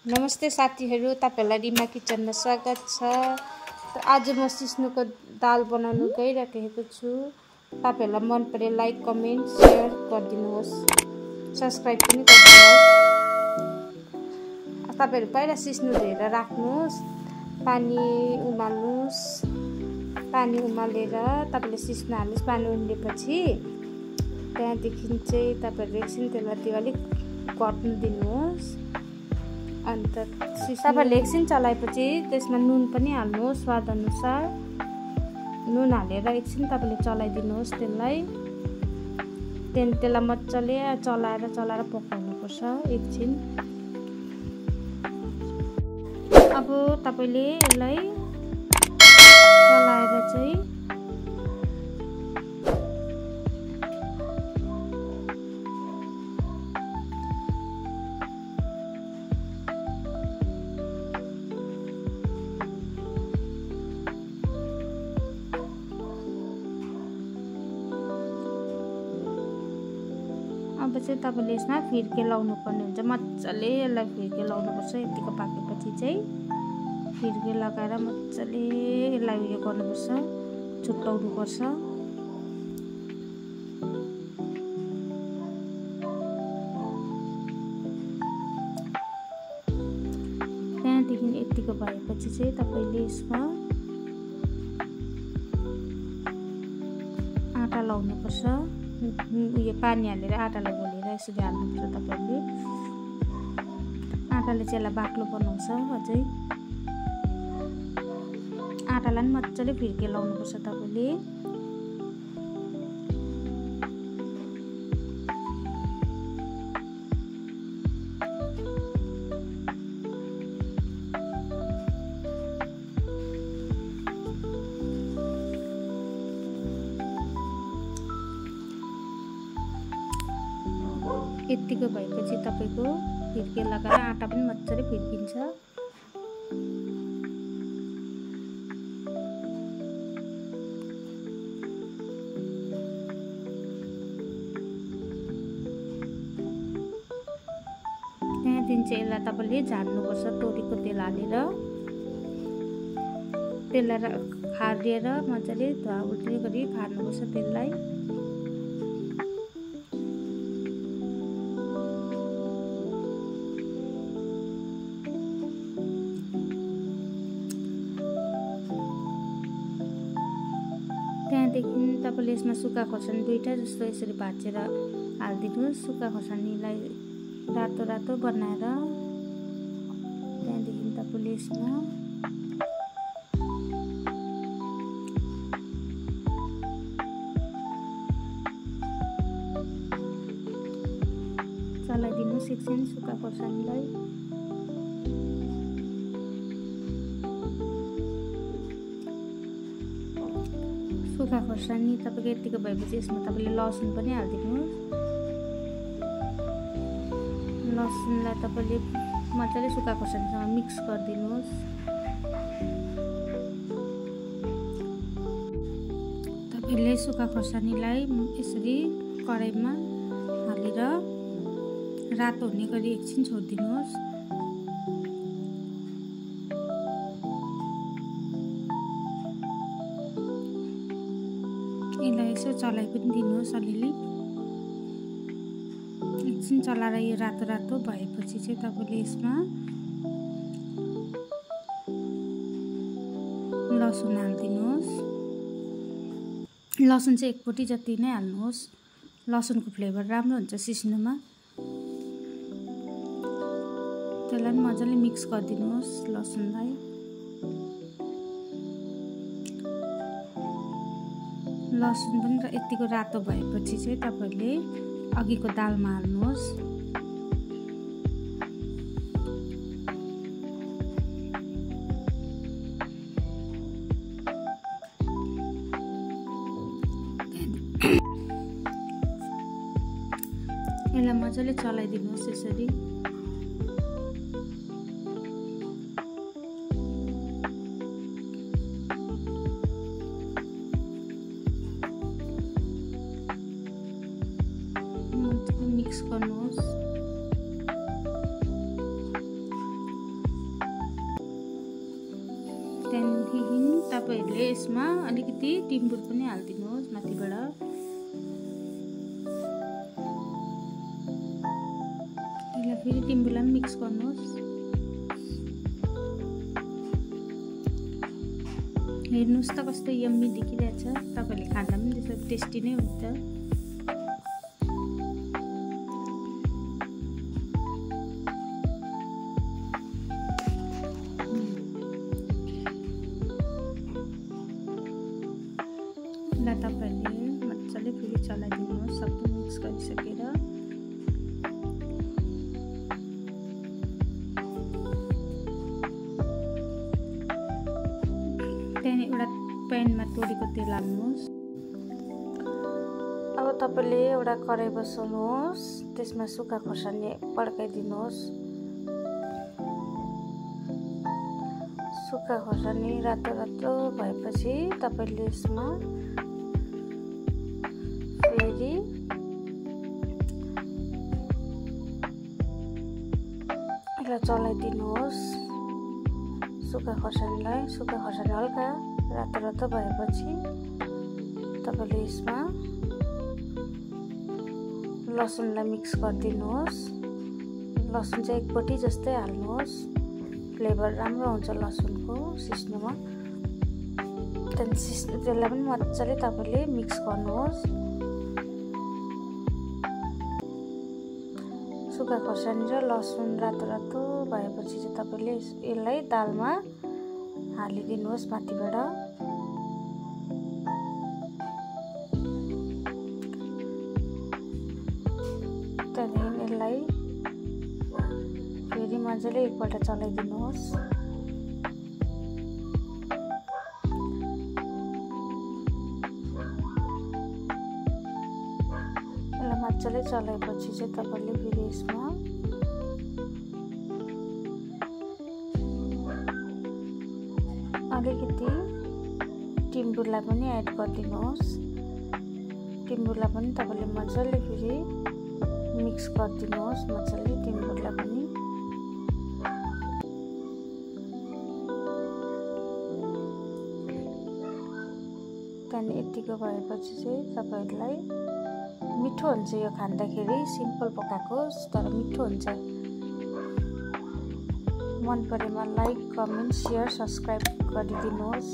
नमस्ते साथीहरू, तपाईहरुलाई रिमा किचनमा स्वागत छ। आज म सिस्नुको दाल बनाउन गइरहेको छु। तपाईहरुलाई मन परे लाइक, कमेन्ट, शेयर गरिदिनुहोस्। सब्स्क्राइब पनि गरिदिनुहोस्। तपाईहरु पहिला सिस्नु धोएर राख्नुहोस्। पानी उमाल्नुहोस्। पानी उमालेर तपाईले सिस्नु हाल्नुहोस्। पानी उम्लेपछि त्यहाँदेखि चाहिँ तपाईहरुले एकछिन त्यसलाई अलिक घट्न दिनुहोस्। अन्त तपाईहरुले एकछिन चलाएपछि त्यसमा नुन पनि हाल्नुहोस् स्वाद अनुसार। नुन हालेर एकछिन तपाईले चलाइदिनुहोस् त्यसलाई। त्यसलाई मज्जाले चलाएर पकाउनु पर्छ एकछिन। अब तपाईले यसलाई चलाएर चाहिँ अब चाहिँ तपाईले यसमा फिर्के लाउनु पर्ने हुन्छ। मज्जाले यसलाई फिर्के लाउनु पर्छ। यतिको पाकेपछि चाहिँ फिर्के लगाएर मज्जाले यसलाई उयो गर्नुपर्छ, छुट्टाउनु पर्छ। त्यहाँदेखि यतिको भएपछि चाहिँ तपाईले यसमा आटा लाउनु पर्छ। यो पानी हालेर आटालाई घोलेर यसरी हाल्नुपर्छ तपाईले। आटाले चाहिँ यसलाई बाक्लो बनाउँछ। अझै आटालाई पनि मज्जाले फिर्के लाउनुपर्छ तपाईले। यतिको भएपछि तपाईको फिर्के लगाएर आटा पनि मज्जाले फिर्किन्छ। त्यहाँदेखि चाहिँ यसलाई तपाईले झार्नुपर्छ तोरीको तेल हालेर। त्यसलाई खारिएर मज्जाले धुवा उल्टी गरी खार्नुपर्छ तेललाई। त्यहाँदेखि तपाईले यसमा सुक्खा खोर्सानी दुईटा जस्तो यसरी भाँचेर हालिदिनुहोस्। सुक्खा खोर्सानीलाई रातो रातो बनाएर त्यहाँदेखि तपाईले यसमा चलाइदिनुहोस् एकछिन सुक्खा खोर्सानीलाई। सुक्खा खोर्सानी तपाईको यतिको भएपछि यसमा तपाईले लसुन पनि हालिदिनुहोस्। लसुनलाई तपाईले मजाले सुक्खा खोर्सानीसँग मिक्स गरिदिनुहोस्। तपाईले सुक्खा खोर्सानीलाई यसरी कराईमा हालेर रातो हुने गरी एकछिन छोडिदिनुहोस्। यसलाई यसो चलाइ पनि दिनुहोस् अलिअलि। एकछिन चलाएर यो रातो रातो भएपछि चाहिँ तपाईले यसमा लसुन हालिदिनुहोस्। लसुन चाहिँ एकपोटी जति नै हाल्नुहोस्। लसुनको फ्लेभर राम्रो हुन्छ सिस्नुमा। त्यसलाई पनि मजाले मिक्स गरिदिनुहोस् लसुनलाई। लसुन पनि यतिको रातो भएपछि चाहिँ तपाईले अघिको दालमा हाल्नुहोस्। यसलाई मजाले चलाइदिनुहोस् यसरी। मिक्स गर्नुहोस्। तपाईहरुले यसमा अलिकति टिम्बुर पनि हाल्दिनुहोस् माथिबाट। यसलाई फेरि टिम्बुरलाई पनि मिक्स गर्नुहोस्। हेर्नुस् त कस्तो यम्मी देखिरहेछ। तपाईहरुले खाँदा पनि त्यसो टेस्टी नै हुन्छ। तपाईहरुले मजाले फेरि चलाइदिनुहोस् सबै मिक्स गरिसकेर। त्यहाँदेखि एउटा प्यानमा तोरीको तेल हाल्नुहोस्। अब तपाईले एउटा कराई बसाउनुहोस्, त्यसमा सुक्खा खोर्सानी पड्काइदिनुहोस्। सुक्खा खोर्सानी रातो रातो भएपछि तपाईले यसमा फेरि यसलाई चलाइदिनुहोस्। सुक्खा खोर्सानी हल्का रातो रातो भएपछि तपाईले यसमा लसुनलाई मिक्स गरिदिनुहोस्। लसुन चाहिँ एक पोटी जस्तै हाल्नुहोस्, फ्लेभर राम्रो हुन्छ लसुनको सिस्नुमा। त्यहाँदेखि त्यसलाई पनि मजाले तपाईले मिक्स गर्नुहोस्। सुक्खा खोर्सानी र लसुन रातो रातो भएपछि चाहिँ तपाईले यसलाई दालमा हालिदिनुहोस् माथिबाट। त्यहाँदेखि यसलाई फेरि मजाले एकपल्ट चलाइदिनुहोस्। यसलाई मजाले चलाएपछि चाहिँ तपाईले फेरि यसमा अलिकति टिम्बुरलाई पनि एड गरिदिनुहोस्। टिम्बुरलाई पनि तपाईले मजाले फेरि मिक्स गरिदिनुहोस् मजाले टिम्बुरलाई पनि। त्यहाँदेखि यतिको भएपछि चाहिँ तपाईहरुलाई मिठो हुन्छ यो खाँदाखेरि। सिम्पल पकाएको तर मिठो हुन्छ। मन परेमा लाइक, कमेन्ट, शेयर, सब्स्क्राइब गरिदिनुहोस्।